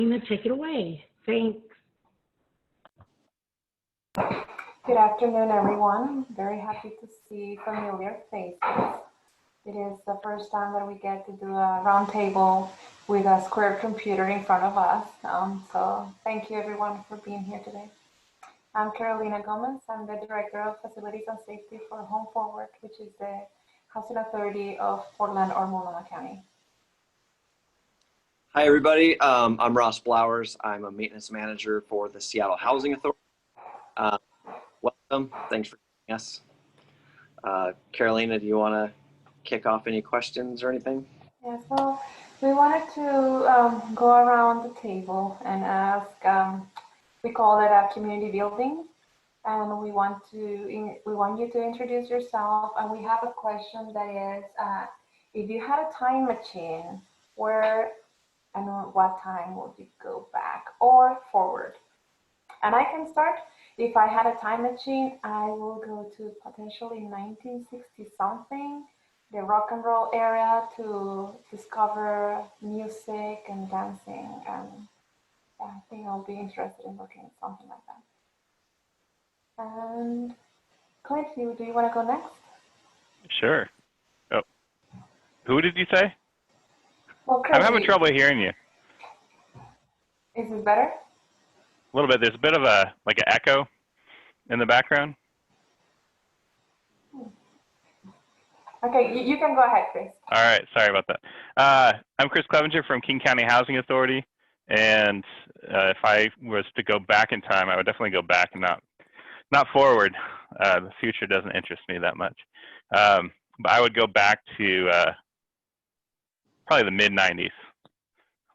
Take it away. Thanks. Good afternoon, everyone. Very happy to see familiar faces. It is the first time that we get to do a roundtable with a square computer in front of us. So thank you, everyone, for being here today. I'm Carolina Gomez. I'm the Director of Facilities and Safety for Home Forward, which is the Housing Authority of Portland or Multnomah County. Hi, everybody. I'm Ross Blowers. I'm a maintenance manager for the Seattle Housing Authority. Welcome. Thanks for joining us. Carolina, do you want to kick off any questions or anything? Yes, well, we wanted to go around the table and ask, we call it a community building, and we want you to introduce yourself, and we have a question that is, if you had a time machine, where and what time would you go back or forward? And I can start. If I had a time machine, I will go to potentially 1960 something, the rock and roll era, to discover music and dancing. And yeah, I think I'll be interested in looking at something like that. And Clint, do you want to go next? Sure. Oh, who did you say? Well, I'm having trouble hearing you. Is this better? A little bit. There's a bit of an echo in the background. Okay, you can go ahead, Chris. All right. Sorry about that. I'm Chris Clevenger from King County Housing Authority, and if I was to go back in time, I would definitely go back and not forward. The future doesn't interest me that much. But I would go back to probably the mid '90s.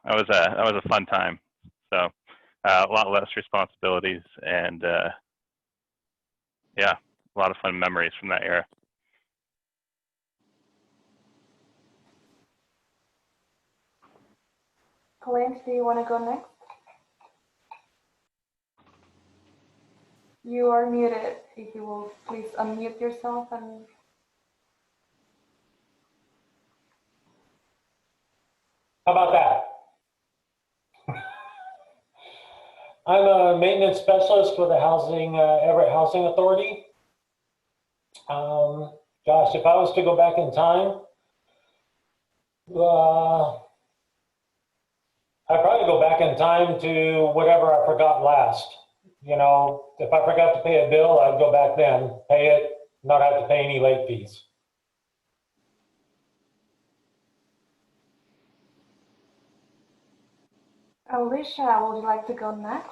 That was a fun time. So a lot less responsibilities, and yeah, a lot of fun memories from that era. Clint, do you want to go next? You are muted. If you will please unmute yourself. And how about that? I'm a maintenance specialist for the Everett Housing Authority. Gosh, if I was to go back in time, I'd probably go back in time to whatever I forgot last. You know, if I forgot to pay a bill, I'd go back then, pay it, not have to pay any late fees. Alicia, would you like to go next?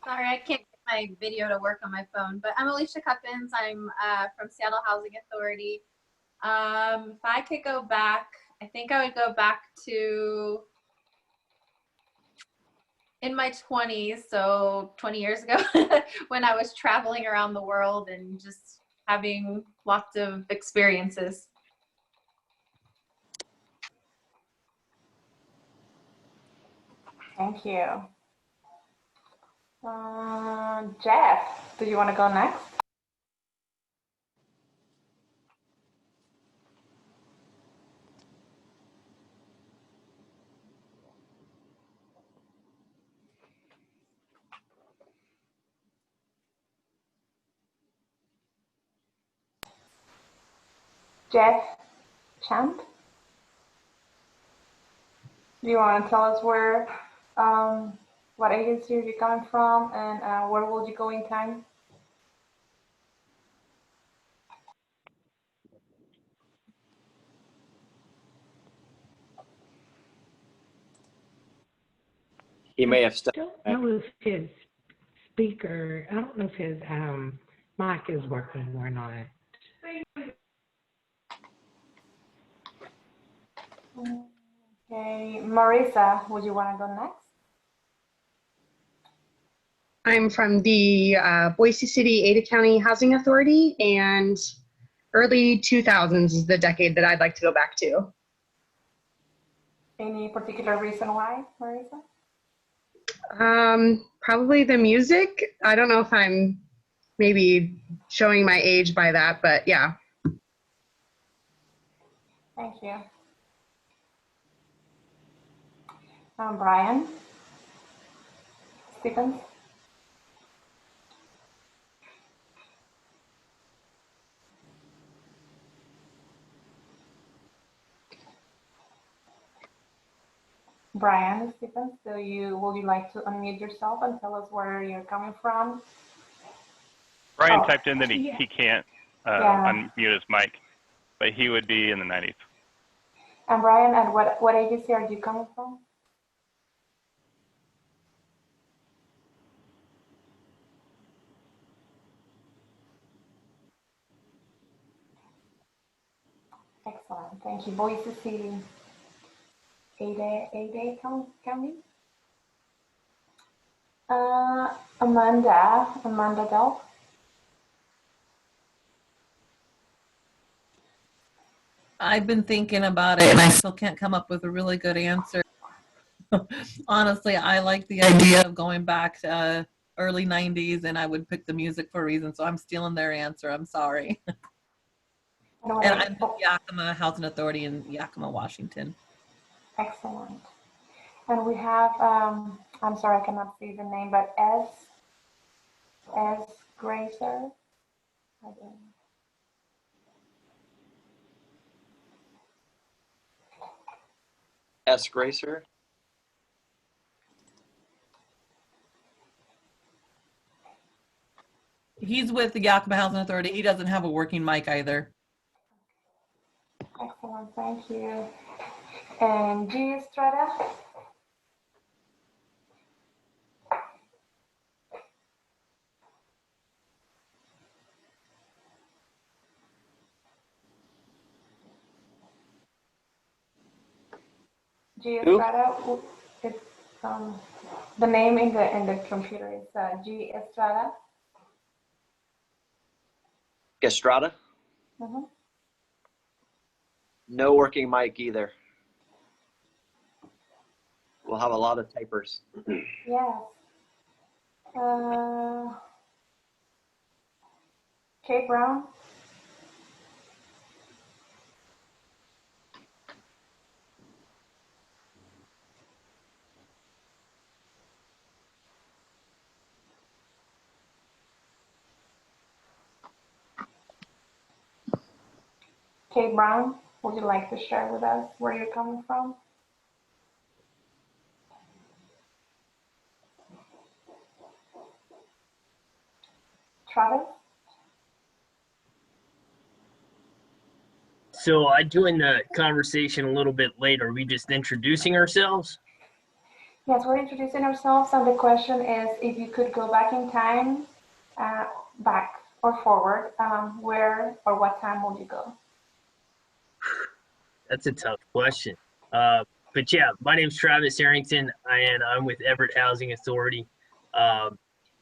Sorry, I can't get my video to work on my phone, but I'm Alicia Cuppins. I'm from Seattle Housing Authority. If I could go back, I think I would go back to in my 20s, so 20 years ago, when I was traveling around the world and just having lots of experiences. Thank you. Jeff, do you want to go next? Jeff Chand? Do you want to tell us where, what agency are you coming from, and where will you go in time? He may have stepped I don't know if his speaker, I don't know if his mic is working or not. Okay, Marisa, would you want to go next? I'm from the Boise City, Ada County Housing Authority, and early 2000s is the decade that I'd like to go back to. Any particular reason why, Marisa? Probably the music. I don't know if I'm maybe showing my age by that, but yeah. Thank you. Brian Stephens. Brian Stephens, would you like to unmute yourself and tell us where you're coming from? Brian Oh, typed in that yeah. he can't Yeah. unmute his mic, but he would be in the 90s. And Brian, and what agency are you coming from? Excellent, thank you. Boise City, Ada County. Amanda Delp. I've been thinking about it and I still can't come up with a really good answer. Honestly, I like the idea of going back to early 90s and I would pick the music for a reason. So I'm stealing their answer. I'm sorry. And I'm with Yakima Housing Authority in Yakima, Washington. Excellent. And we have, I'm sorry, I cannot see the name, but S. Grazer. I don't know. S. Gracer. He's with the Yakima Housing Authority. He doesn't have a working mic either. Excellent, thank you. And G. Estrada. G. Estrada. It's the name in the computer is G. Estrada. Estrada. Mm-hmm. No working mic either. We'll have a lot of typers. Yes. Kate Brown. Kate Brown, would you like to share with us where you're coming from? Travis? So I joined the conversation a little bit later. Are we just introducing ourselves? Yes, we're introducing ourselves, and the question is if you could go back in time, back or forward, where or what time would you go? That's a tough question. But yeah, my name's Travis Harrington, and I'm with Everett Housing Authority.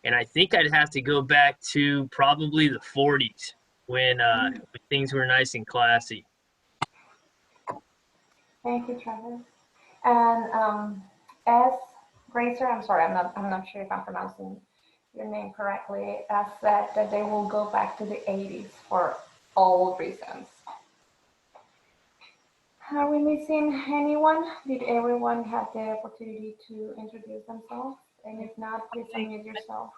And I think I'd have to go back to probably the 40s when things were nice and classy. Thank you, Travis. And S. Gracer, I'm sorry, I'm not sure if I'm pronouncing your name correctly, said that they will go back to the 80s for all reasons. Are we missing anyone? Did everyone have the opportunity to introduce themselves? And if not, please unmute yourself.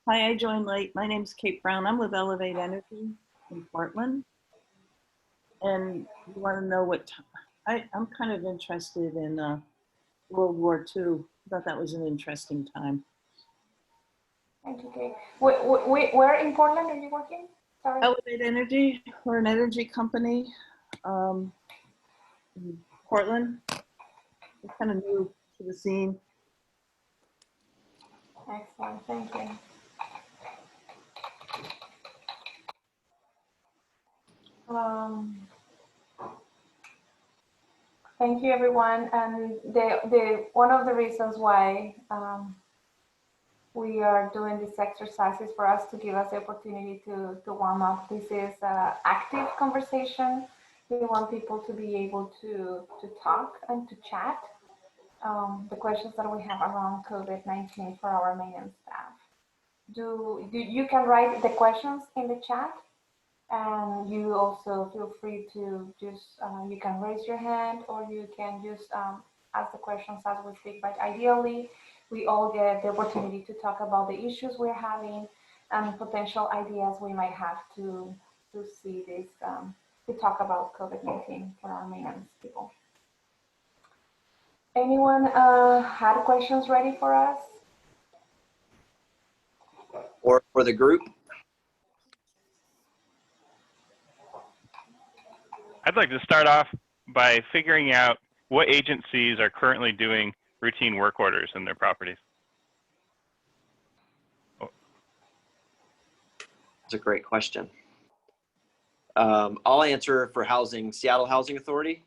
Hi, I joined late. My name's Kate Brown. I'm with Elevate Energy in Portland. And you want to know what I'm kind of interested in World War II. I thought that was an interesting time. Thank you, Kate. Where in Portland are you working? Sorry. Elevate Energy. We're an energy company in Portland. We're kind of new to the scene. Excellent, thank you. Thank you, everyone. And one of the reasons why we are doing these exercises for us to give us the opportunity to warm up. This is an active conversation. We want people to be able to talk and to chat. The questions that we have around COVID-19 for our maintenance staff. You can write the questions in the chat, and you also feel free to just, you can raise your hand, or you can just ask the questions as we speak. But ideally, we all get the opportunity to talk about the issues we're having and potential ideas we might have to see this, to talk about COVID-19 for our maintenance people. Anyone had questions ready for us? Or for the group? I'd like to start off by figuring out what agencies are currently doing routine work orders in their properties. That's a great question. I'll answer for housing, Seattle Housing Authority.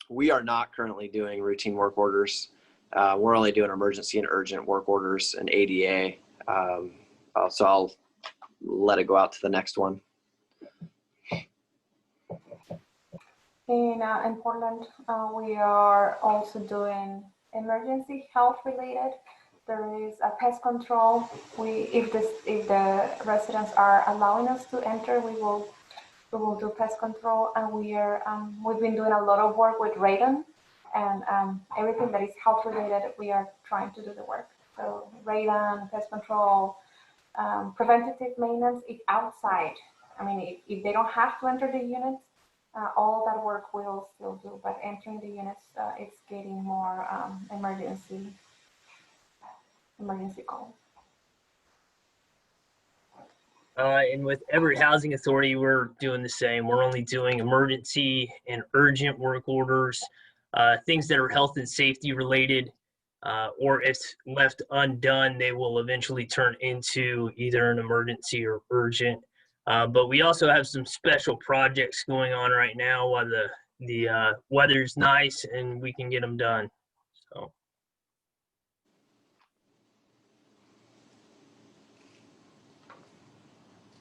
We are not currently doing routine work orders. We're only doing emergency and urgent work orders and ADA. So I'll let it go out to the next one. In Portland, we are also doing emergency health related. There is a pest control. If the residents are allowing us to enter, we will do pest control, and we've been doing a lot of work with radon, and everything that is health related, we are trying to do the work. So radon, pest control, preventative maintenance is outside. I mean, if they don't have to enter the units, all that work we'll still do, but entering the units, it's getting more emergency calls. And with Everett Housing Authority, we're doing the same. We're only doing emergency and urgent work orders, things that are health and safety related, or if left undone, they will eventually turn into either an emergency or urgent. But we also have some special projects going on right now while the weather's nice and we can get them done. So.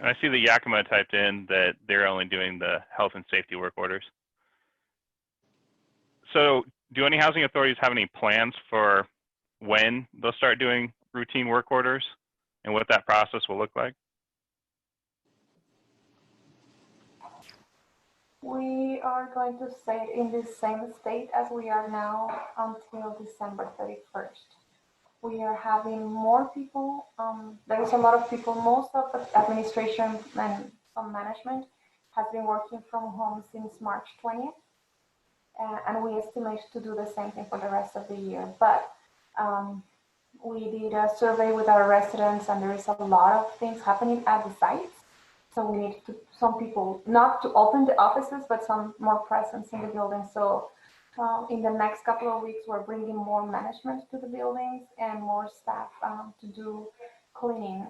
I see that Yakima typed in that they're only doing the health and safety work orders. So do any housing authorities have any plans for when they'll start doing routine work orders and what that process will look like? We are going to stay in the same state as we are now until December 31st. We are having more people. There is a lot of people. Most of the administration and some management has been working from home since March 20th. And we estimate to do the same thing for the rest of the year. But we did a survey with our residents, and there is a lot of things happening at the sites. So we need some people not to open the offices, but some more presence in the building. So in the next couple of weeks, we're bringing more management to the buildings and more staff to do cleaning,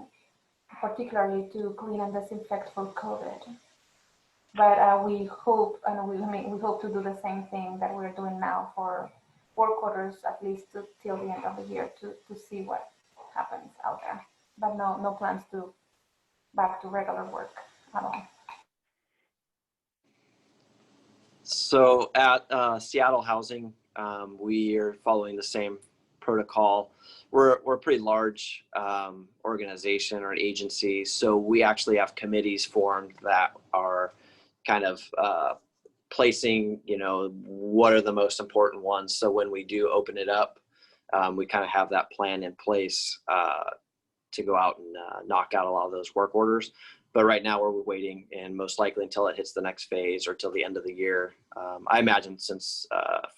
particularly to clean and disinfect for COVID. But we hope, and we hope to do the same thing that we're doing now for work orders, at least till the end of the year, to see what happens out there. But no plans to back to regular work at all. So at Seattle Housing, we are following the same protocol. We're a pretty large organization or an agency, so we actually have committees formed that are kind of placing, what are the most important ones. So when we do open it up, we kind of have that plan in place to go out and knock out a lot of those work orders. But right now we're waiting, and most likely until it hits the next phase or till the end of the year. I imagine since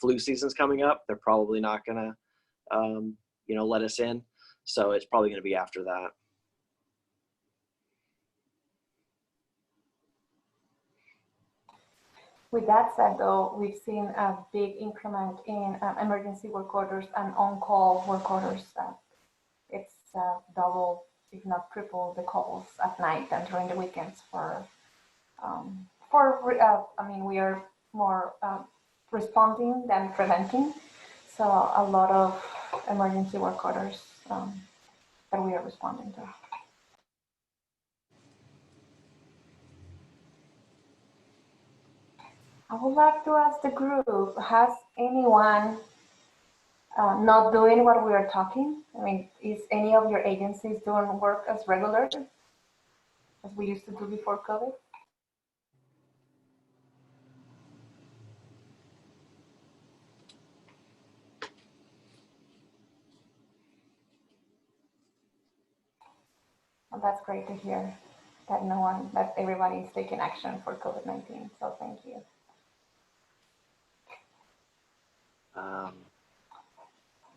flu season's coming up, they're probably not gonna, let us in. So it's probably gonna be after that. With that said, though, we've seen a big increment in emergency work orders and on-call work orders. It's double, if not triple, the calls at night and during the weekends we are more responding than preventing. So a lot of emergency work orders that we are responding to. I would like to ask the group, has anyone not doing what we are talking? I mean, is any of your agencies doing work as regular as we used to do before COVID? that's great to hear that everybody is taking action for COVID-19. So thank you.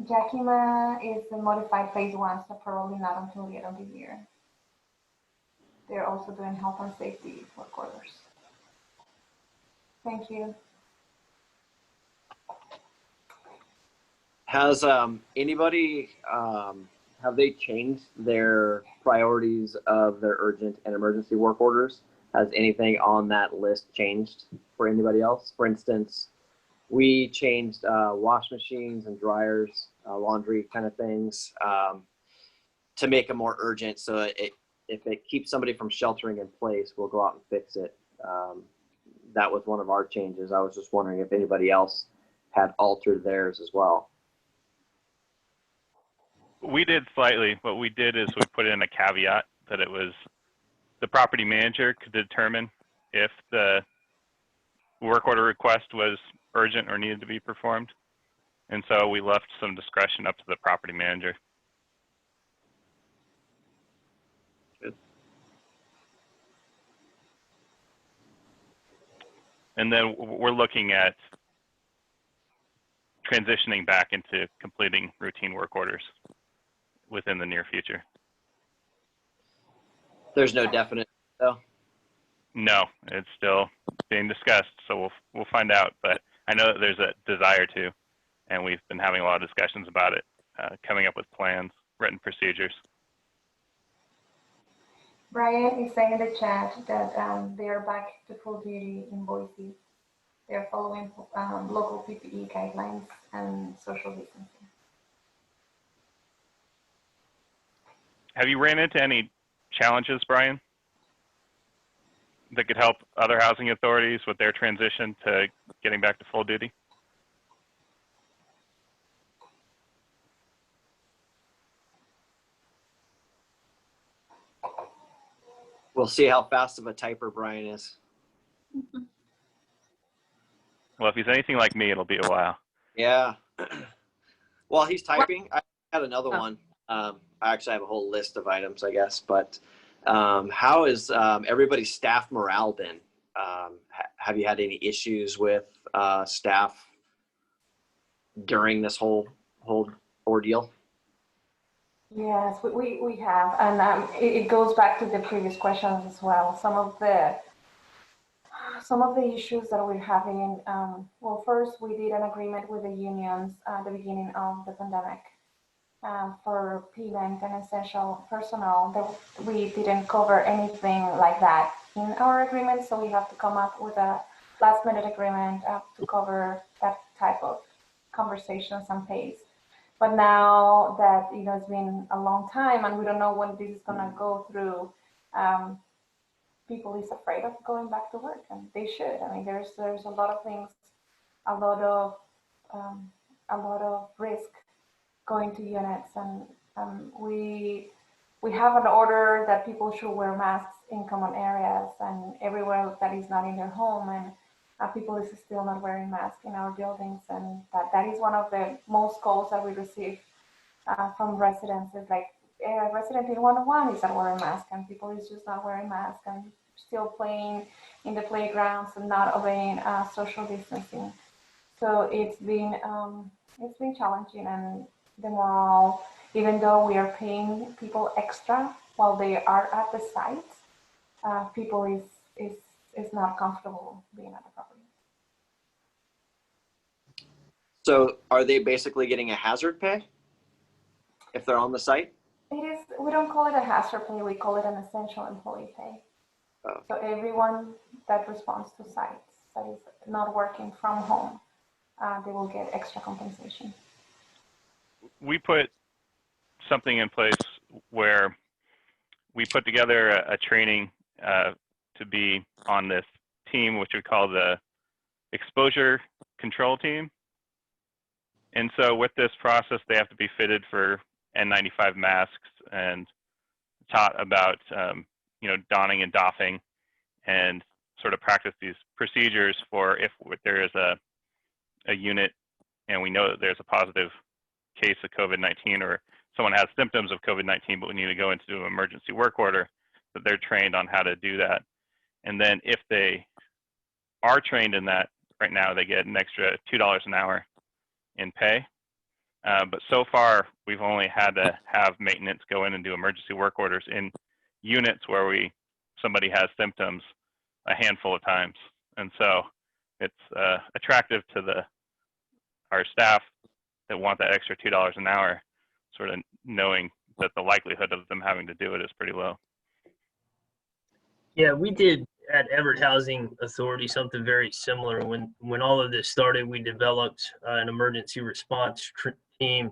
Yakima is the modified phase 1, so probably not until the end of the year. They're also doing health and safety work orders. Thank you. Has anybody, have they changed their priorities of their urgent and emergency work orders? Has anything on that list changed for anybody else? For instance, we changed wash machines and dryers, laundry kind of things, to make them more urgent. So if it keeps somebody from sheltering in place, we'll go out and fix it. That was one of our changes. I was just wondering if anybody else had altered theirs as well. We did slightly. What we did is we put in a caveat that it was the property manager could determine if the work order request was urgent or needed to be performed. And so we left some discretion up to the property manager. Good. And then we're looking at transitioning back into completing routine work orders within the near future. There's no definite though? No, it's still being discussed, so we'll find out. But I know that there's a desire to, and we've been having a lot of discussions about it, coming up with plans, written procedures. Brian is saying in the chat that they are back to full duty in Boise. They're following local PPE guidelines and social distancing. Have you ran into any challenges, Brian, that could help other housing authorities with their transition to getting back to full duty? We'll see how fast of a typer Brian is. Well, if he's anything like me, it'll be a while. Yeah. While he's typing, I had another one. I actually have a whole list of items, I guess. But how has everybody's staff morale been? Have you had any issues with staff during this whole ordeal? Yes, we have, and it goes back to the previous questions as well. Some of the issues that we're having. Well, first we did an agreement with the unions at the beginning of the pandemic for payment and essential personnel. That we didn't cover anything like that in our agreement, so we have to come up with a last-minute agreement to cover that type of conversations and pays. But now that it's been a long time and we don't know when this is gonna go through, people is afraid of going back to work, and they should. I mean, there's a lot of things, a lot of risk going to units, and we have an order that people should wear masks in common areas and everywhere that is not in their home, and people is still not wearing masks in our buildings, and that is one of the most calls that we receive from residents. Is like, resident in 101 is not wearing masks, and people is just not wearing masks and still playing in the playgrounds and not obeying social distancing. So it's been challenging, and the morale, even though we are paying people extra while they are at the site, people is not comfortable being at the property. So are they basically getting a hazard pay if they're on the site? It is. We don't call it a hazard pay. We call it an essential employee pay. Oh. So everyone that responds to sites that is not working from home, they will get extra compensation. We put something in place where we put together a training to be on this team, which we call the exposure control team. And so with this process, they have to be fitted for N95 masks and taught about, donning and doffing, and sort of practice these procedures for if there is a unit and we know that there's a positive case of COVID-19 or someone has symptoms of COVID-19, but we need to go into an emergency work order, that they're trained on how to do that. And then if they are trained in that, right now they get an extra $2 an hour in pay. But so far, we've only had to have maintenance go in and do emergency work orders in units where somebody has symptoms a handful of times. And so it's attractive to our staff that want that extra $2 an hour, sort of knowing that the likelihood of them having to do it is pretty low. Yeah, we did at Everett Housing Authority something very similar. When all of this started, we developed an emergency response team,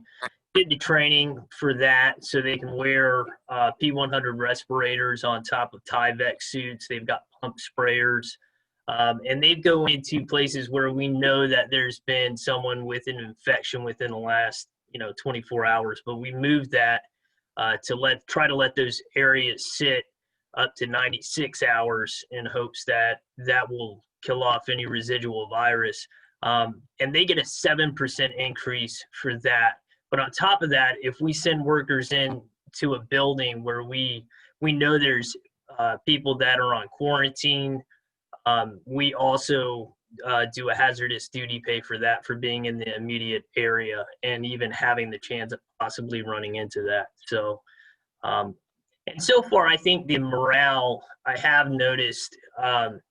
did the training for that so they can wear P100 respirators on top of Tyvek suits. They've got pump sprayers. And they go into places where we know that there's been someone with an infection within the last 24 hours. But we moved that to try to let those areas sit up to 96 hours in hopes that will kill off any residual virus. And they get a 7% increase for that. But on top of that, if we send workers in to a building where we know there's people that are on quarantine, we also do a hazardous duty pay for that, for being in the immediate area and even having the chance of possibly running into that. So, and so far, I think the morale, I have noticed,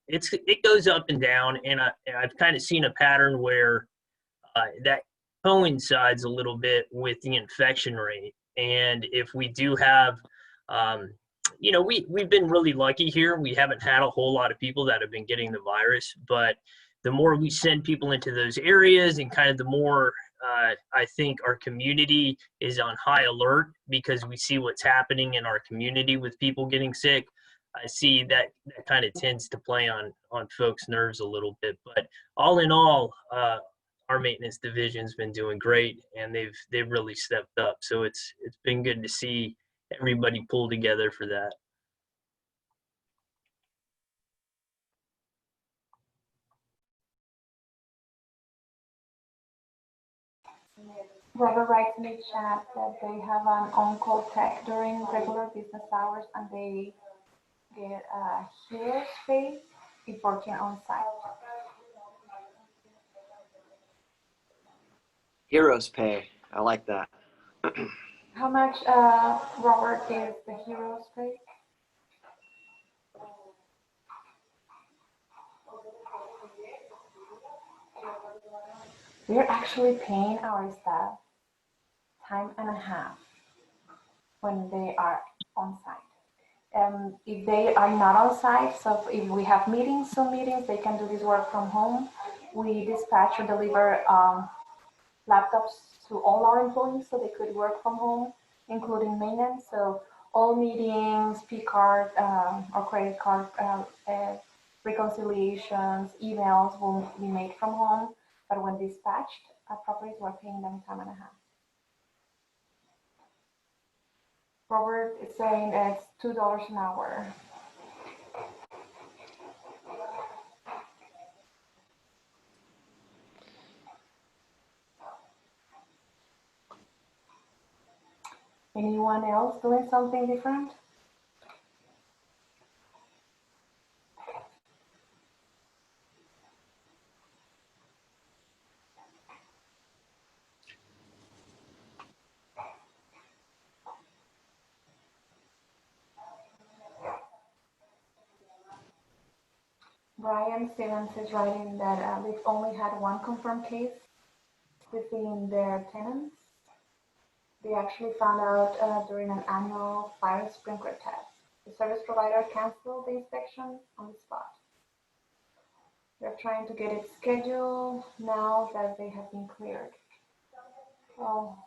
it goes up and down, and I've kind of seen a pattern where that coincides a little bit with the infection rate. And if we do have, we've been really lucky here. We haven't had a whole lot of people that have been getting the virus, but the more we send people into those areas, and kind of the more I think our community is on high alert, because we see what's happening in our community with people getting sick. I see that kind of tends to play on folks' nerves a little bit. But all in all, our maintenance division's been doing great, and they've really stepped up. So it's been good to see everybody pull together for that. Robert writes in the chat that they have an on-call tech during regular business hours, and they get a hero's pay if working on site. Heroes pay. I like that. How much, Robert, is the hero's pay? We're actually paying our staff time and a half when they are on site. If they are not on site, so if we have meetings, they can do this work from home. We dispatch or deliver laptops to all our employees so they could work from home, including maintenance. So all meetings, P-card or credit card reconciliations, emails will be made from home. But when dispatched at properties, we're paying them time and a half. Robert is saying it's $2 an hour. Anyone else doing something different? Brian Stevens is writing that they've only had one confirmed case within their tenants. They actually found out during an annual fire sprinkler test. The service provider canceled the inspection on the spot. They're trying to get it scheduled now that they have been cleared. Well,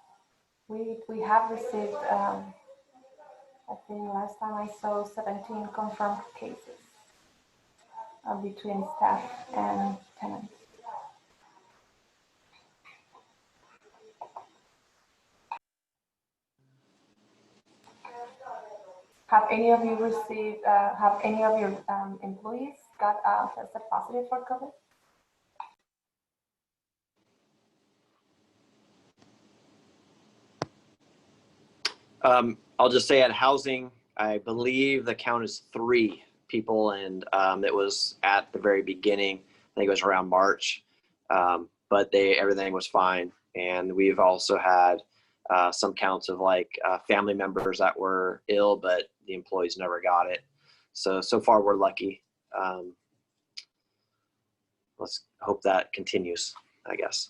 we have received, I think last time I saw 17 confirmed cases between staff and tenants. Have any of you received, have any of your employees got tested positive for COVID? I'll just say at housing, I believe the count is 3 people, and it was at the very beginning. I think it was around March, but everything was fine. And we've also had some counts of like family members that were ill, but the employees never got it. So far we're lucky. Let's hope that continues, I guess.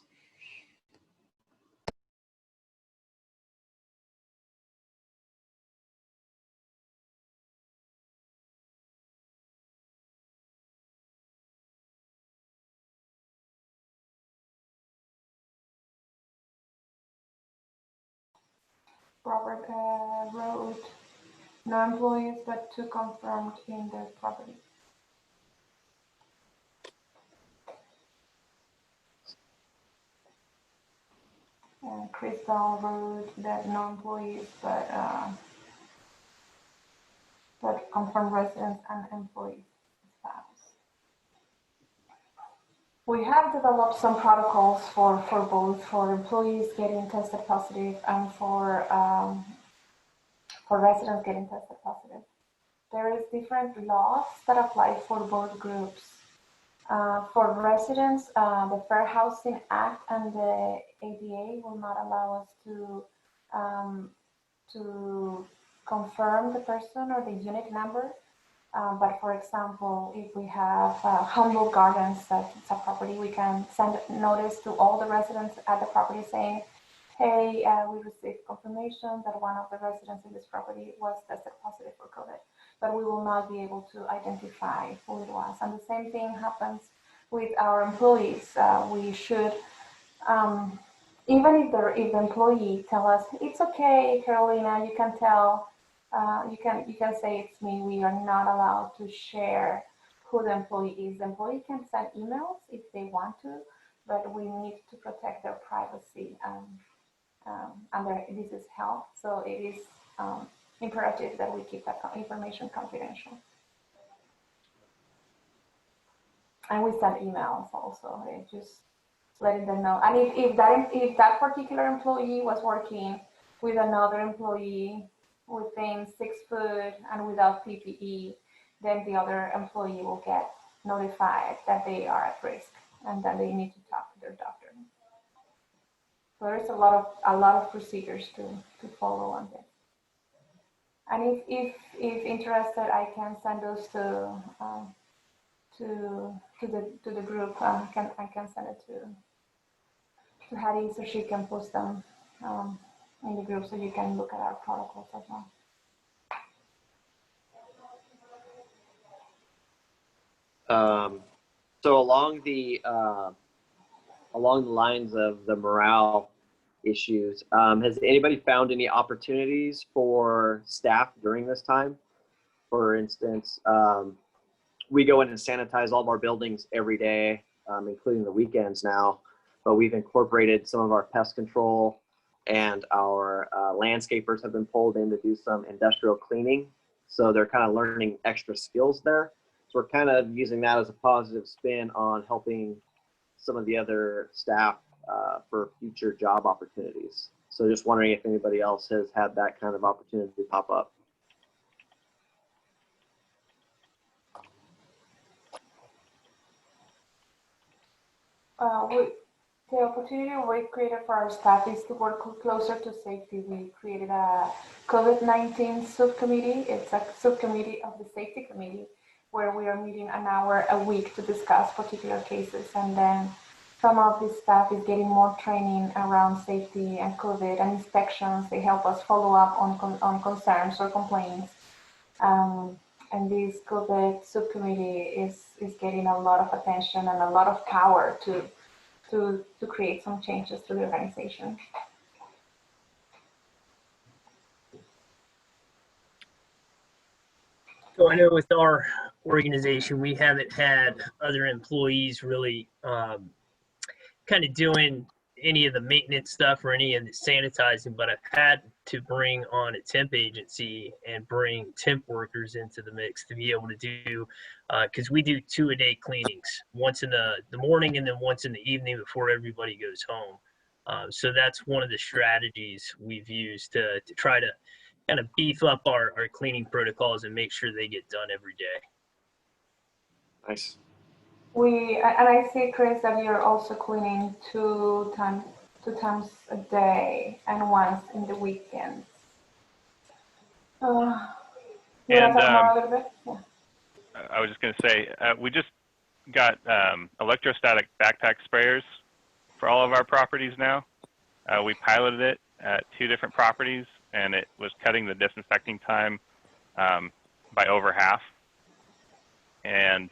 Robert wrote, no employees but 2 confirmed in the property. And Crystal wrote that no employees but confirmed residents and employees. We have developed some protocols for both, for employees getting tested positive and for residents getting tested positive. There is different laws that apply for both groups. For residents, the Fair Housing Act and the ADA will not allow us to confirm the person or the unit number. But for example, if we have Humboldt Gardens, it's a property, we can send notice to all the residents at the property saying, hey, we received confirmation that one of the residents in this property was tested positive for COVID, but we will not be able to identify who it was. And the same thing happens with our employees. We should, even if the employee tell us, it's okay, Carolina, you can tell, you can say it's me. We are not allowed to share who the employee is. The employee can send emails if they want to, but we need to protect their privacy. This is health, so it is imperative that we keep that information confidential. And we send emails also, just letting them know. And if that particular employee was working with another employee within 6 foot and without PPE, then the other employee will get notified that they are at risk and that they need to talk to their doctor. So there's a lot of procedures to follow on this. And if interested, I can send those to the group. I can send it to Hattie so she can post them in the group so you can look at our protocols as well. So along the lines of the morale issues, has anybody found any opportunities for staff during this time? For instance, we go in and sanitize all of our buildings every day, including the weekends now, but we've incorporated some of our pest control, and our landscapers have been pulled in to do some industrial cleaning. So they're kind of learning extra skills there. So we're kind of using that as a positive spin on helping some of the other staff for future job opportunities. So just wondering if anybody else has had that kind of opportunity pop up. The opportunity we created for our staff is to work closer to safety. We created a COVID-19 subcommittee. It's a subcommittee of the safety committee where we are meeting an hour a week to discuss particular cases. And then some of the staff is getting more training around safety and COVID and inspections. They help us follow up on concerns or complaints. And this COVID subcommittee is getting a lot of attention and a lot of power to create some changes to the organization. So I know with our organization, we haven't had other employees really kind of doing any of the maintenance stuff or any of the sanitizing, but I've had to bring on a temp agency and bring temp workers into the mix to be able to do, because we do 2-a-day cleanings, once in the morning and then once in the evening before everybody goes home. So that's one of the strategies we've used to try to kind of beef up our cleaning protocols and make sure they get done every day. Nice. And I see, Chris, that you're also cleaning two times a day and once in the weekends. You want to And talk more a little bit? Yeah. I was just going to say, we just got electrostatic backpack sprayers for all of our properties now. We piloted it at 2 different properties, and it was cutting the disinfecting time by over half. And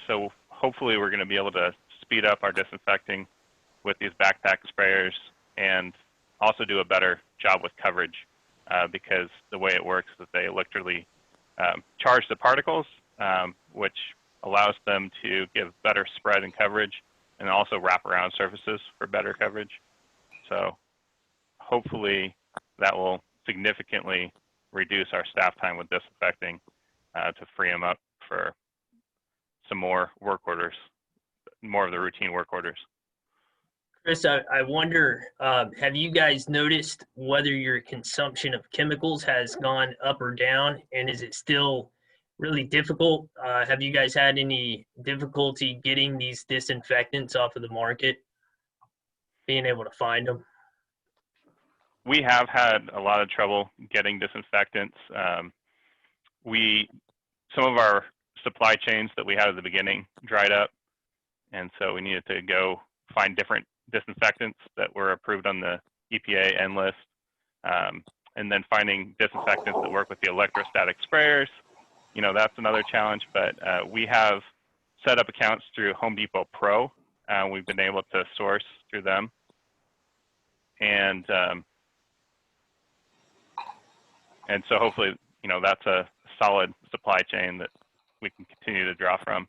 so hopefully we're going to be able to speed up our disinfecting with these backpack sprayers and also do a better job with coverage because the way it works is that they literally charge the particles, which allows them to give better spread and coverage, and also wrap around surfaces for better coverage. So hopefully that will significantly reduce our staff time with disinfecting to free them up for some more work orders, more of the routine work orders. Chris, I wonder, have you guys noticed whether your consumption of chemicals has gone up or down, and is it still really difficult? Have you guys had any difficulty getting these disinfectants off of the market, being able to find them? We have had a lot of trouble getting disinfectants. Some of our supply chains that we had at the beginning dried up, and so we needed to go find different disinfectants that were approved on the EPA N list, and then finding disinfectants that work with the electrostatic sprayers. You know, that's another challenge, but we have set up accounts through Home Depot Pro. We've been able to source through them, and so hopefully, you know, that's a solid supply chain that we can continue to draw from.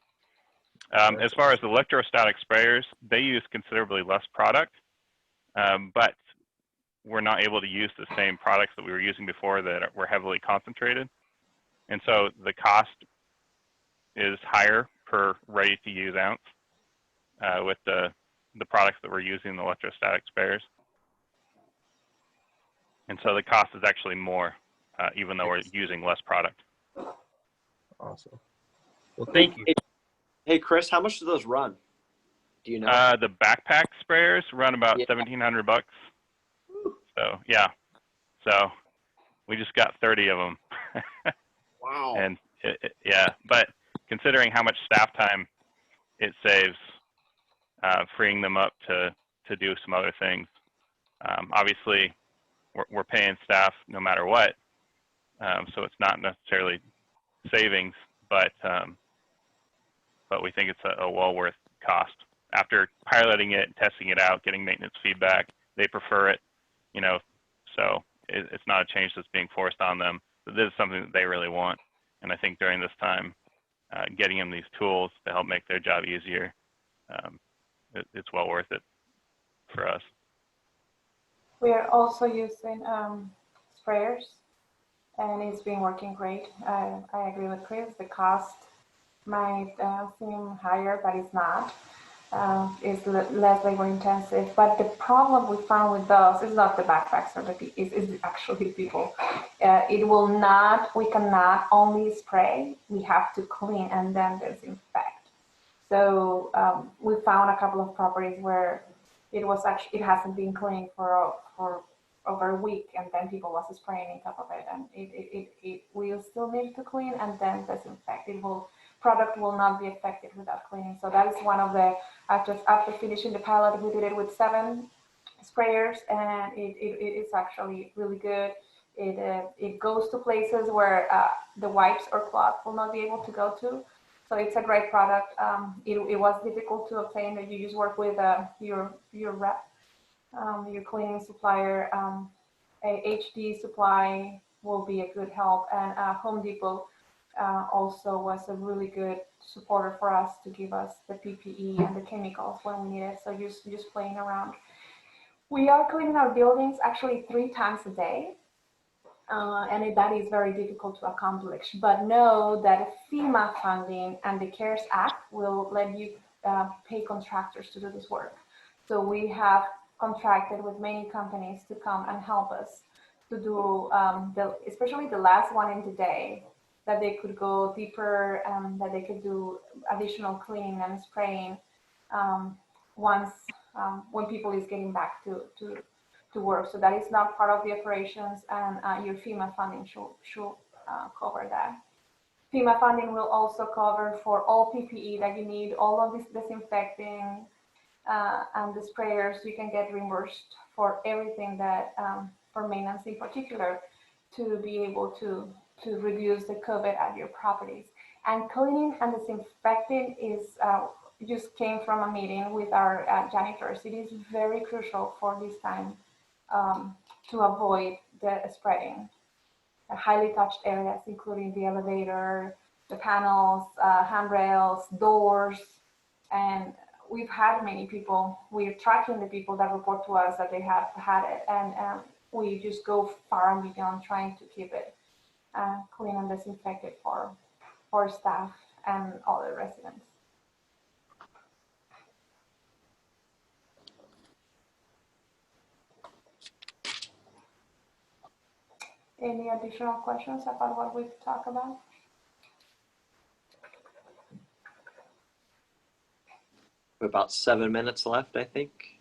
As far as the electrostatic sprayers, they use considerably less product, but we're not able to use the same products that we were using before that were heavily concentrated. And so the cost is higher per ready-to-use ounce with the products that we're using, the electrostatic sprayers. And so the cost is actually more, even though we're using less product. Awesome. Well, thank you. Hey, Chris, how much do those run? Do you know? The backpack sprayers run about $1,700. So yeah, so we just got 30 of them. Wow. And yeah, but considering how much staff time it saves, freeing them up to do some other things. Obviously, we're paying staff no matter what, so it's not necessarily savings, but we think it's a well worth cost. After piloting it, testing it out, getting maintenance feedback, they prefer it, you know, so it's not a change that's being forced on them. But this is something that they really want. And I think during this time, getting them these tools to help make their job easier, it's well worth it for us. We are also using sprayers, and it's been working great. I agree with Chris. The cost might seem higher, but it's not. It's less labor intensive. But the problem we found with those is not the backpacks, or is actually people. It will not. We cannot only spray. We have to clean and then disinfect. So we found a couple of properties where it hasn't been cleaned for over a week, and then people was spraying on top of it, and it will still need to clean and then disinfect. Product will not be affected without cleaning. So that is one of the, after finishing the pilot, we did it with 7 sprayers, and it is actually really good. It goes to places where the wipes or cloth will not be able to go to. So it's a great product. It was difficult to obtain. That you just work with your rep, your cleaning supplier. A HD Supply will be a good help, and Home Depot also was a really good supporter for us to give us the PPE and the chemicals when we need it. So just playing around. We are cleaning our buildings actually 3 times a day. And that is very difficult to accomplish. But know that FEMA funding and the CARES Act will let you pay contractors to do this work. So we have contracted with many companies to come and help us to do, especially the last one in the day, that they could go deeper, that they could do additional cleaning and spraying once when people is getting back to work. So that is not part of the operations, and your FEMA funding should cover that. FEMA funding will also cover for all PPE that you need, all of this disinfecting and the sprayers. You can get reimbursed for everything that, for maintenance in particular, to be able to reduce the COVID at your properties. And cleaning and disinfecting is just came from a meeting with our janitors. It is very crucial for this time to avoid the spreading. Highly touched areas, including the elevator, the panels, handrails, doors, and we've had many people. We're tracking the people that report to us that they have had it, and we just go far and beyond trying to keep it clean and disinfected for staff and other residents. Any additional questions about what we've talked about? About 7 minutes left, I think.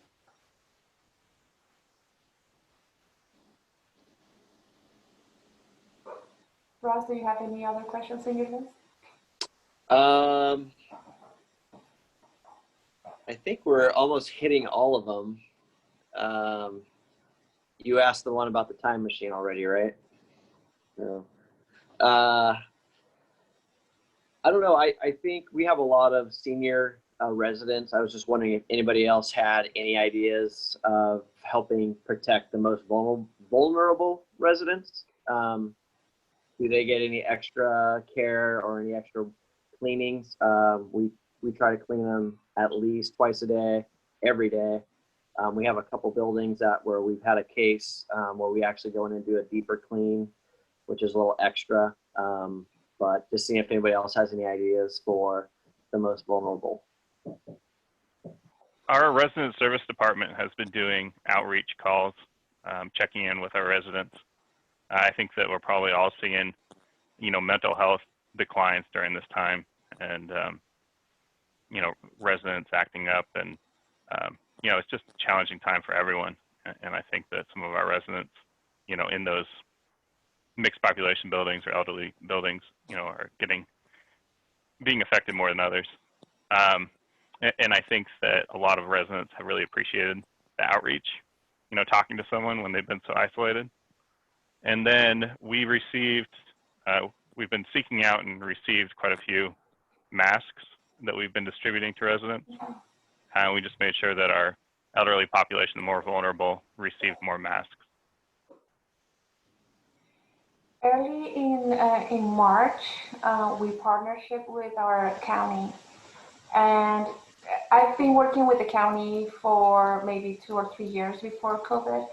Ross, do you have any other questions in your list? I think we're almost hitting all of them. You asked the one about the time machine already, right? No. I don't know. I think we have a lot of senior residents. I was just wondering if anybody else had any ideas of helping protect the most vulnerable residents. Do they get any extra care or any extra cleanings? We try to clean them at least twice a day, every day. We have a couple buildings where we've had a case where we actually go in and do a deeper clean, which is a little extra. But just seeing if anybody else has any ideas for the most vulnerable. Our resident service department has been doing outreach calls, checking in with our residents. I think that we're probably all seeing, mental health declines during this time, and residents acting up, and it's just a challenging time for everyone. And I think that some of our residents, in those mixed population buildings or elderly buildings, are being affected more than others. And I think that a lot of residents have really appreciated the outreach, talking to someone when they've been so isolated. And then we've been seeking out and received quite a few masks that we've been distributing to residents. And we just made sure that our elderly population, the more vulnerable, received more masks. Early in March, we partnership with our county, and I've been working with the county for maybe 2 or 3 years before COVID,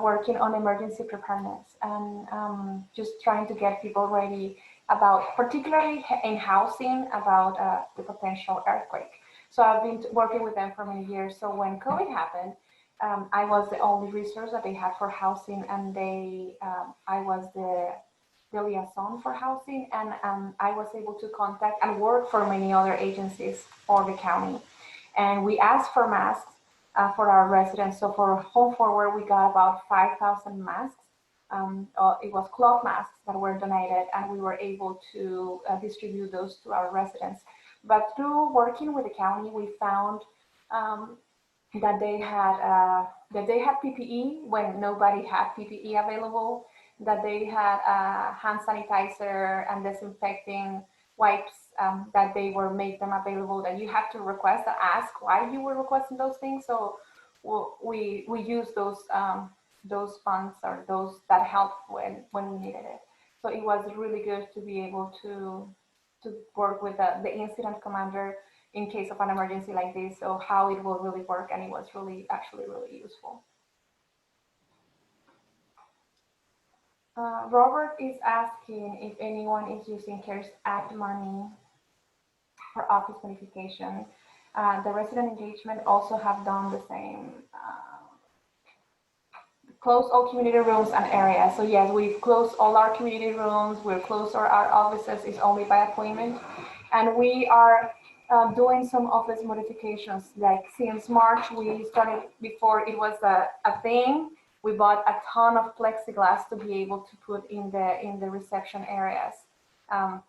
working on emergency preparedness and just trying to get people ready about, particularly in housing, about the potential earthquake. So I've been working with them for many years. So when COVID happened, I was the only resource that they had for housing, and I was the liaison for housing, and I was able to contact and work for many other agencies for the county. And we asked for masks for our residents. So for Home Forward, we got about 5,000 masks. It was cloth masks that were donated, and we were able to distribute those to our residents. But through working with the county, we found that they had PPE when nobody had PPE available, that they had hand sanitizer and disinfecting wipes, that they were make them available, that you have to request and ask why you were requesting those things. So we use those funds, or those that helped when we needed it. So it was really good to be able to work with the incident commander in case of an emergency like this, so how it will really work, and it was actually really useful. Robert is asking if anyone is using CARES Act money for office modification. The resident engagement also have done the same. close all community rooms and areas. So yes, we've closed all our community rooms. We're closed our offices. It's only by appointment. And we are doing some office modifications. Like since March, we started, before it was a thing, we bought a ton of plexiglass to be able to put in the reception areas.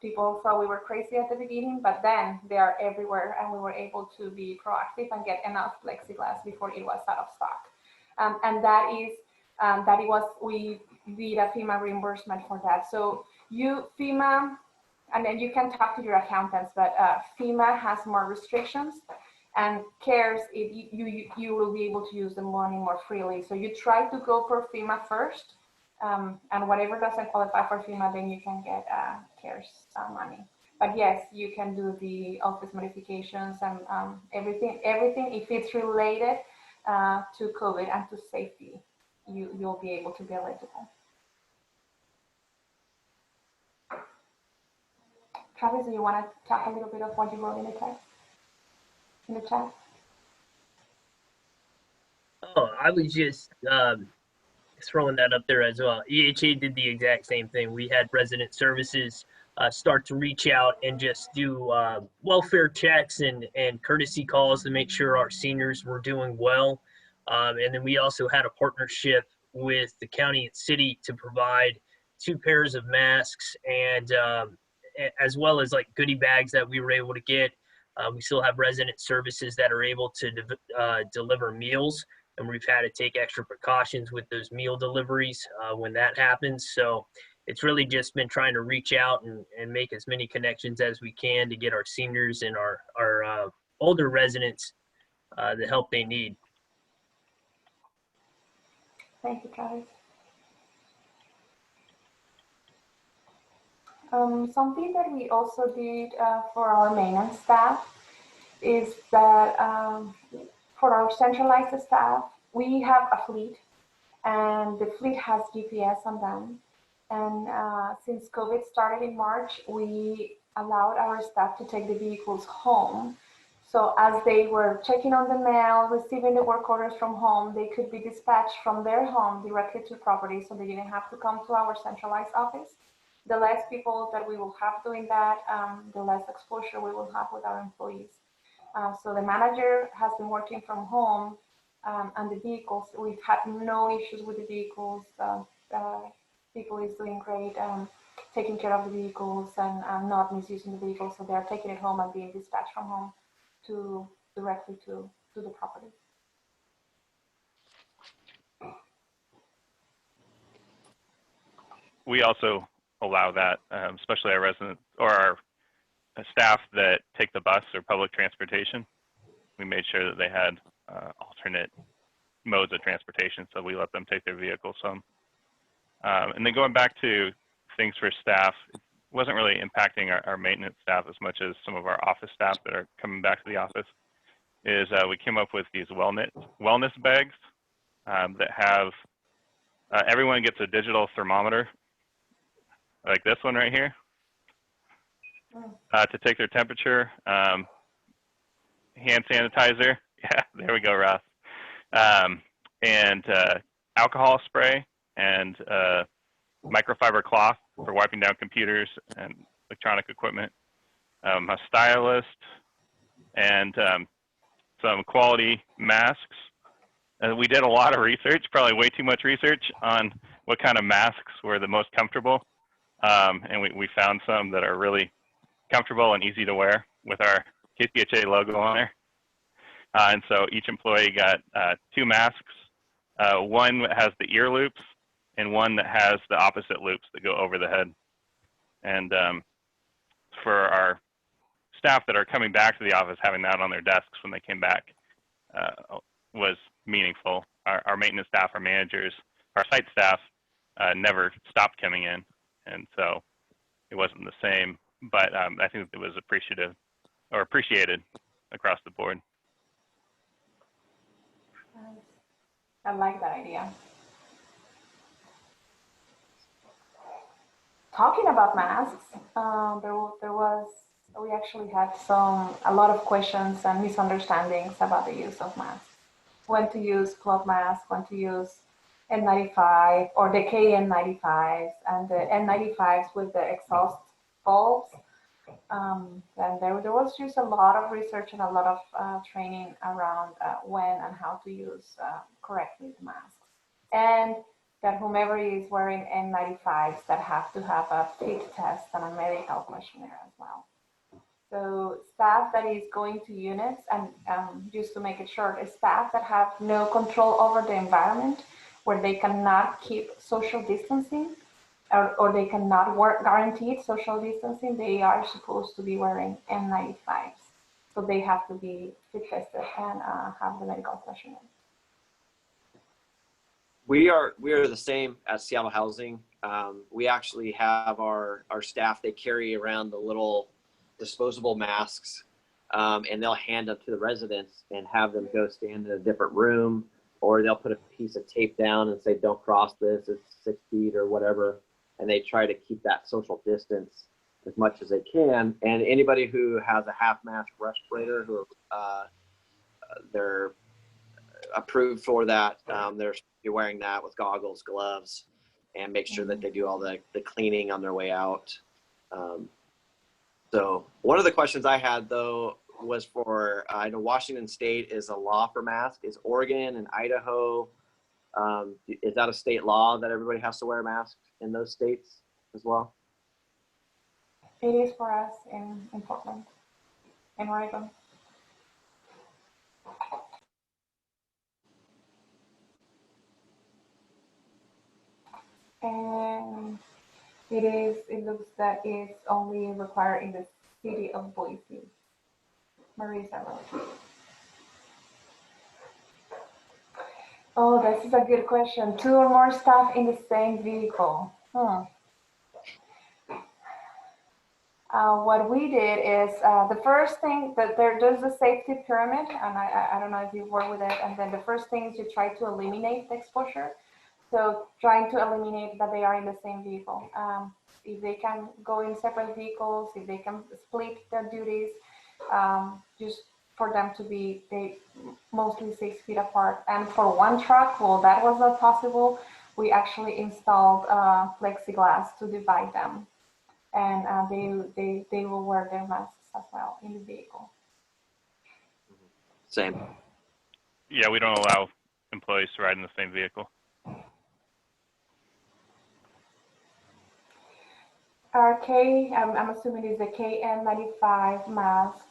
People thought we were crazy at the beginning, but then they are everywhere, and we were able to be proactive and get enough plexiglass before it was out of stock. And that it was, we did a FEMA reimbursement for that. So FEMA, and then you can talk to your accountants, but FEMA has more restrictions, and CARES, you will be able to use the money more freely. So you try to go for FEMA first, and whatever doesn't qualify for FEMA, then you can get CARES money. But yes, you can do the office modifications and everything if it's related to COVID and to safety, you'll be able to be eligible. Travis, do you want to talk a little bit of what you wrote in the chat? Oh, I was just throwing that up there as well. EHA did the exact same thing. We had resident services start to reach out and just do welfare checks and courtesy calls to make sure our seniors were doing well. And then we also had a partnership with the county and city to provide 2 pairs of masks and as well as like goodie bags that we were able to get. We still have resident services that are able to deliver meals, and we've had to take extra precautions with those meal deliveries when that happens. So it's really just been trying to reach out and make as many connections as we can to get our seniors and our older residents the help they need. Thank you, Travis. Something that we also did for our maintenance staff is that for our centralized staff, we have a fleet, and the fleet has GPS on them. And since COVID started in March, we allowed our staff to take the vehicles home. So as they were checking on the mail, receiving the work orders from home, they could be dispatched from their home directly to property, so they didn't have to come to our centralized office. The less people that we will have doing that, the less exposure we will have with our employees. So the manager has been working from home, and the vehicles, we've had no issues with the vehicles. People is doing great, taking care of the vehicles and not misusing the vehicles. So they're taking it home and being dispatched from home directly to the property. We also allow that, especially our residents or our staff that take the bus or public transportation. We made sure that they had alternate modes of transportation, so we let them take their vehicles home. And then going back to things for staff, it wasn't really impacting our maintenance staff as much as some of our office staff that are coming back to the office, is we came up with these wellness bags that have, everyone gets a digital thermometer, like this one right here, to take their temperature, hand sanitizer, yeah, there we go, Ross, and alcohol spray, and microfiber cloth for wiping down computers and electronic equipment, a stylist, and some quality masks. We did a lot of research, probably way too much research, on what kind of masks were the most comfortable. And we found some that are really comfortable and easy to wear with our KCHA logo on there. And so each employee got 2 masks, one that has the ear loops and one that has the opposite loops that go over the head. And for our staff that are coming back to the office, having that on their desks when they came back was meaningful. Our maintenance staff, our managers, our site staff never stopped coming in. And so it wasn't the same, but I think it was appreciated across the board. I like that idea. Talking about masks, we actually had a lot of questions and misunderstandings about the use of masks. When to use cloth masks, when to use N95 or the KN95s and the N95s with the exhaust bulbs. And there was just a lot of research and a lot of training around when and how to use correctly the masks. And that whomever is wearing N95s that have to have a fit test and a medical questionnaire as well. So staff that is going to units, and just to make it short, is staff that have no control over the environment, where they cannot keep social distancing, or they cannot work guaranteed social distancing, they are supposed to be wearing N95s. So they have to be fit tested and have the medical questionnaire. We are the same at Seattle Housing. We actually have our staff, they carry around the little disposable masks, and they'll hand them to the residents and have them go stand in a different room, or they'll put a piece of tape down and say, don't cross this, it's 6 feet or whatever. And they try to keep that social distance as much as they can. And anybody who has a half mask respirator, who they're approved for that, they're wearing that with goggles, gloves, and make sure that they do all the cleaning on their way out. So one of the questions I had, though, was for, I know Washington State is a law for masks. Is Oregon and Idaho, is that a state law that everybody has to wear a mask in those states as well? It is for us in Portland, in Oregon. And it looks that it's only required in the city of Boise. Marisa wrote. Oh, this is a good question. 2 or more staff in the same vehicle. What we did is the first thing that there's a safety pyramid, and I don't know if you've worked with it. And then the first thing is you try to eliminate the exposure. So trying to eliminate that they are in the same vehicle. If they can go in separate vehicles, if they can split their duties, just for them to be mostly 6 feet apart. And for one truck, well, that was not possible. We actually installed plexiglass to divide them. And they will wear their masks as well in the vehicle. Same. Yeah, we don't allow employees to ride in the same vehicle. Our I'm assuming it's a KN95 mask,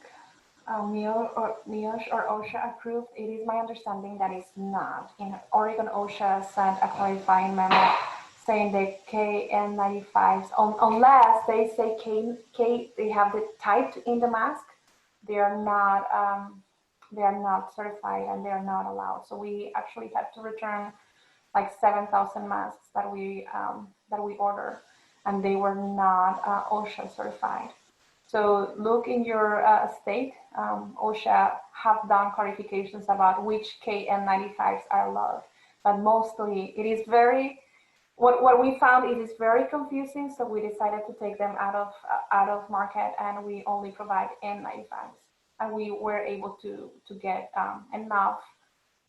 NIOSH or OSHA approved. It is my understanding that it's not. In Oregon, OSHA sent a clarifying memo saying the KN95s, unless they say they have the type in the mask, they are not certified and they are not allowed. So we actually had to return like 7,000 masks that we ordered, and they were not OSHA certified. So look in your state. OSHA have done clarifications about which KN95s are allowed, but mostly it is very. What we found is it's very confusing, so we decided to take them out of market, and we only provide N95s, and we were able to get enough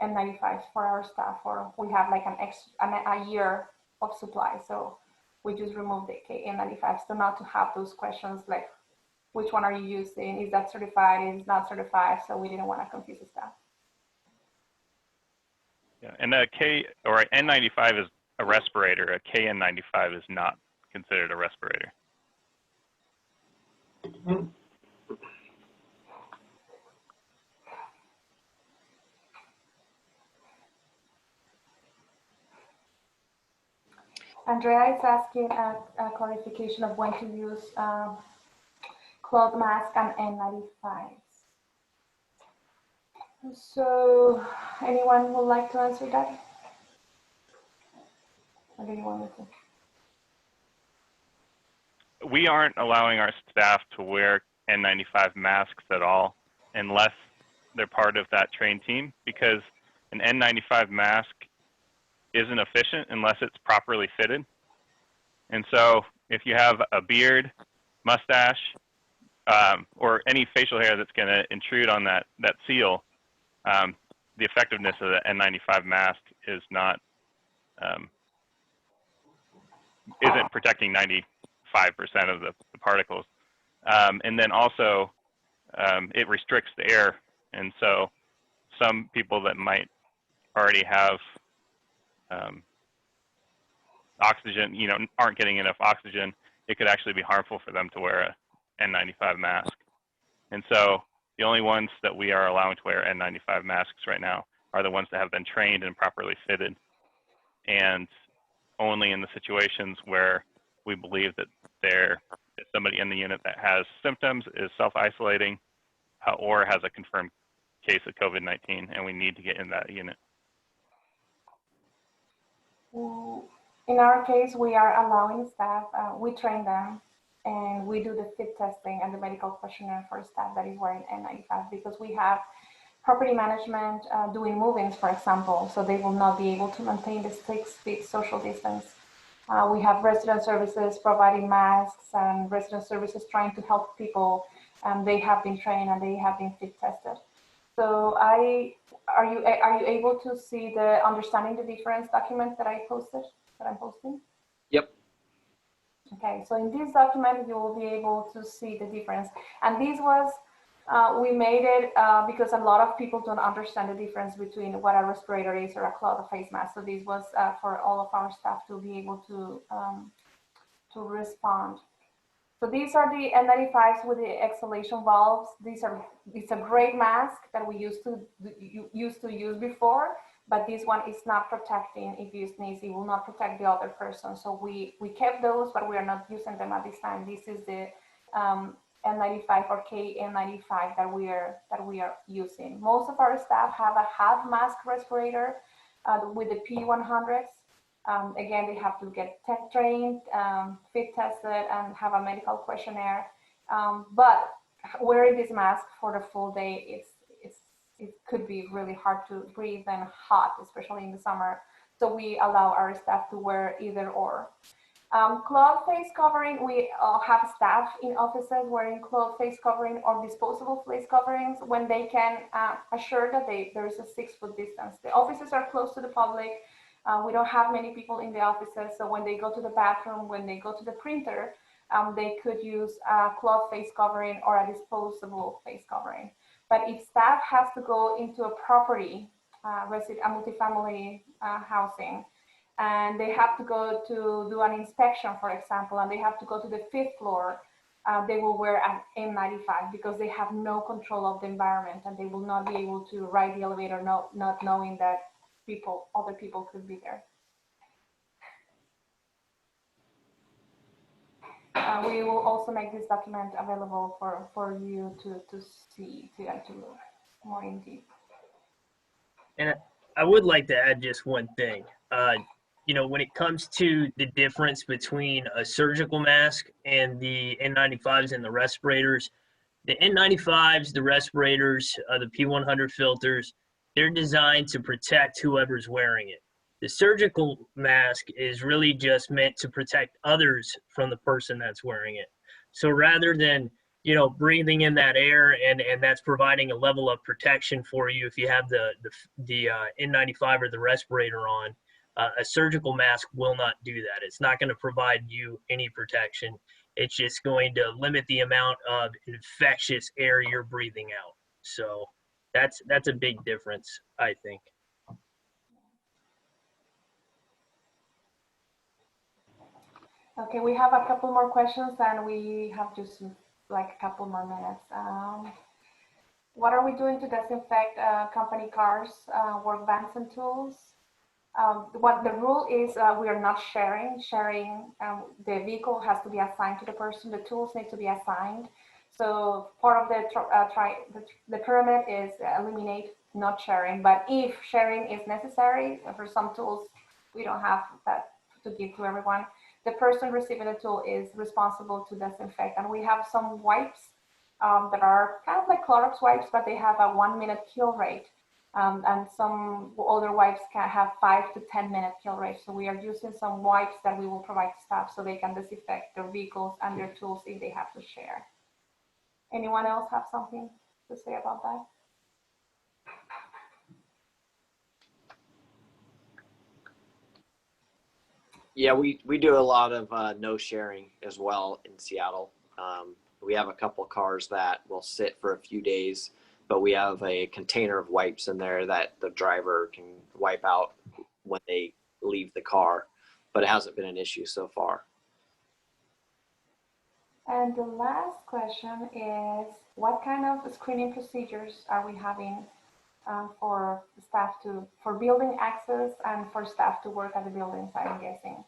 N95s for our staff. Or we have like a year of supply, so we just removed the KN95s so not to have those questions like, which one are you using? Is that certified? Is it not certified? So we didn't want to confuse the staff. Yeah, and a N95 is a respirator. A KN95 is not considered a respirator. Andrea is asking a clarification of when to use cloth mask and N95s. So anyone would like to answer that? Or do you want me to? We aren't allowing our staff to wear N95 masks at all unless they're part of that trained team, because an N95 mask isn't efficient unless it's properly fitted. And so if you have a beard, mustache, or any facial hair that's going to intrude on that seal, the effectiveness of the N95 mask is not isn't protecting 95% of the particles. And then also, it restricts the air. And so some people that might already have oxygen, aren't getting enough oxygen, it could actually be harmful for them to wear a N95 mask. And so the only ones that we are allowing to wear N95 masks right now are the ones that have been trained and properly fitted, and only in the situations where we believe that there is somebody in the unit that has symptoms, is self-isolating, or has a confirmed case of COVID-19, and we need to get in that unit. In our case, we are allowing staff, we train them, and we do the fit testing and the medical questionnaire for staff that is wearing N95, because we have property management doing move-ins, for example, so they will not be able to maintain the 6 feet social distance. We have resident services providing masks, and resident services trying to help people. They have been trained and they have been fit tested. So are you able to see the understanding the difference document that I'm posting? Yep. Okay, so in this document, you will be able to see the difference. And this was, we made it because a lot of people don't understand the difference between what a respirator is or a cloth face mask. So this was for all of our staff to be able to respond. So these are the N95s with the exhalation valves. It's a great mask that we used to use before, but this one is not protecting. If you sneeze, it will not protect the other person. So we kept those, but we are not using them at this time. This is the N95 or KN95 that we are using. Most of our staff have a half mask respirator with the P100s. Again, they have to get tech trained, fit tested, and have a medical questionnaire. But wearing this mask for the full day, it could be really hard to breathe and hot, especially in the summer. So we allow our staff to wear either or. Cloth face covering, we have staff in offices wearing cloth face covering or disposable face coverings when they can assure that there is a 6 foot distance. The offices are close to the public. We don't have many people in the offices, so when they go to the bathroom, when they go to the printer, they could use a cloth face covering or a disposable face covering. But if staff has to go into a property, a multifamily housing, and they have to go to do an inspection, for example, and they have to go to the 5th floor, they will wear an N95 because they have no control of the environment, and they will not be able to ride the elevator not knowing that other people could be there. We will also make this document available for you to see, to look more in deep. And I would like to add just one thing. When it comes to the difference between a surgical mask and the N95s and the respirators, the N95s, the respirators, the P100 filters, they're designed to protect whoever's wearing it. The surgical mask is really just meant to protect others from the person that's wearing it. So rather than, breathing in that air and that's providing a level of protection for you if you have the N95 or the respirator on, a surgical mask will not do that. It's not going to provide you any protection. It's just going to limit the amount of infectious air you're breathing out. So that's a big difference, I think. Okay, we have a couple more questions and we have just like a couple more minutes. What are we doing to disinfect company cars, work vans and tools? What the rule is, we are not sharing. The vehicle has to be assigned to the person. The tools need to be assigned. So part of the pyramid is eliminate not sharing. But if sharing is necessary, for some tools, we don't have that to give to everyone. The person receiving the tool is responsible to disinfect. And we have some wipes that are kind of like Clorox wipes, but they have a 1-minute kill rate. And some other wipes can have 5 to 10-minute kill rate. So we are using some wipes that we will provide to staff so they can disinfect their vehicles and their tools if they have to share. Anyone else have something to say about that? Yeah, we do a lot of no sharing as well in Seattle. We have a couple cars that will sit for a few days, but we have a container of wipes in there that the driver can wipe out when they leave the car, but it hasn't been an issue so far. And the last question is, what kind of screening procedures are we having for staff for building access and for staff to work at the buildings, I'm guessing?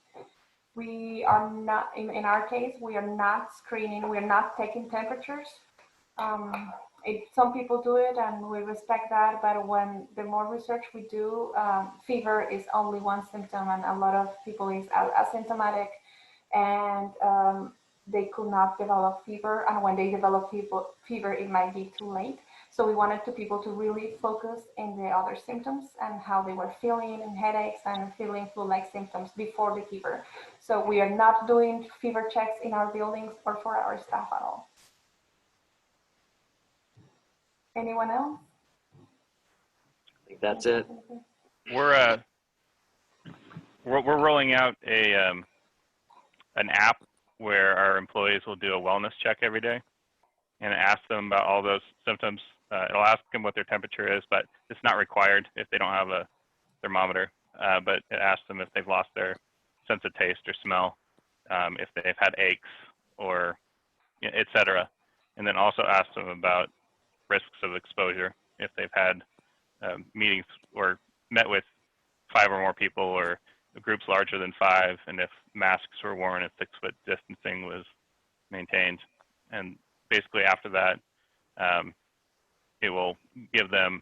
We are not, in our case, we are not screening, we are not taking temperatures. Some people do it and we respect that, but when the more research we do, fever is only one symptom and a lot of people is asymptomatic and they could not develop fever, and when they develop fever, it might be too late. So we wanted people to really focus in the other symptoms and how they were feeling, and headaches and feeling flu-like symptoms before the fever. So we are not doing fever checks in our buildings or for our staff at all. Anyone else? I think that's it. We're rolling out an app where our employees will do a wellness check every day and ask them about all those symptoms. It'll ask them what their temperature is, but it's not required if they don't have a thermometer. But it asks them if they've lost their sense of taste or smell, if they've had aches, or et cetera. And then also asks them about risks of exposure if they've had meetings or met with 5 or more people or groups larger than 5, and if masks were worn, if 6-foot distancing was maintained. And basically after that, it will give them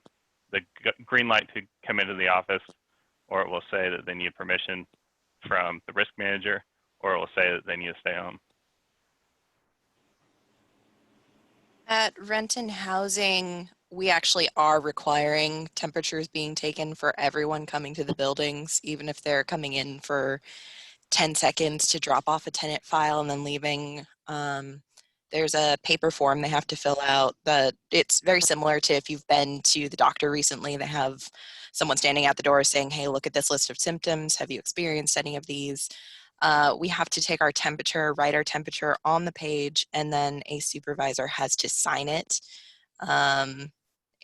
the green light to come into the office, or it will say that they need permission from the risk manager, or it will say that they need to stay home. At Renton Housing, we actually are requiring temperatures being taken for everyone coming to the buildings, even if they're coming in for 10 seconds to drop off a tenant file and then leaving. There's a paper form they have to fill out that it's very similar to if you've been to the doctor recently. They have someone standing at the door saying, hey, look at this list of symptoms. Have you experienced any of these? We have to take our temperature, write our temperature on the page, and then a supervisor has to sign it.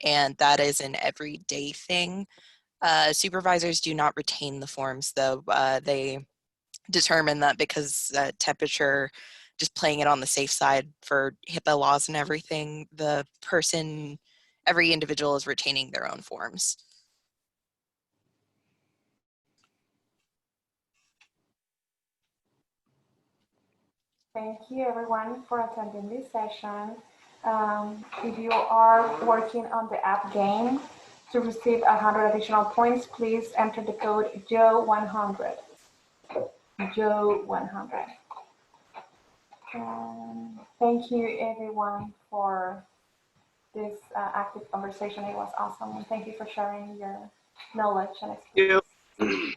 And that is an everyday thing. Supervisors do not retain the forms, though. They determine that because temperature, just playing it on the safe side for HIPAA laws and everything, every individual is retaining their own forms. Thank you everyone for attending this session. If you are working on the app game to receive 100 additional points, please enter the code JOE100. JOE100. Thank you everyone for this active conversation. It was awesome. And thank you for sharing your knowledge and experience. Thank you.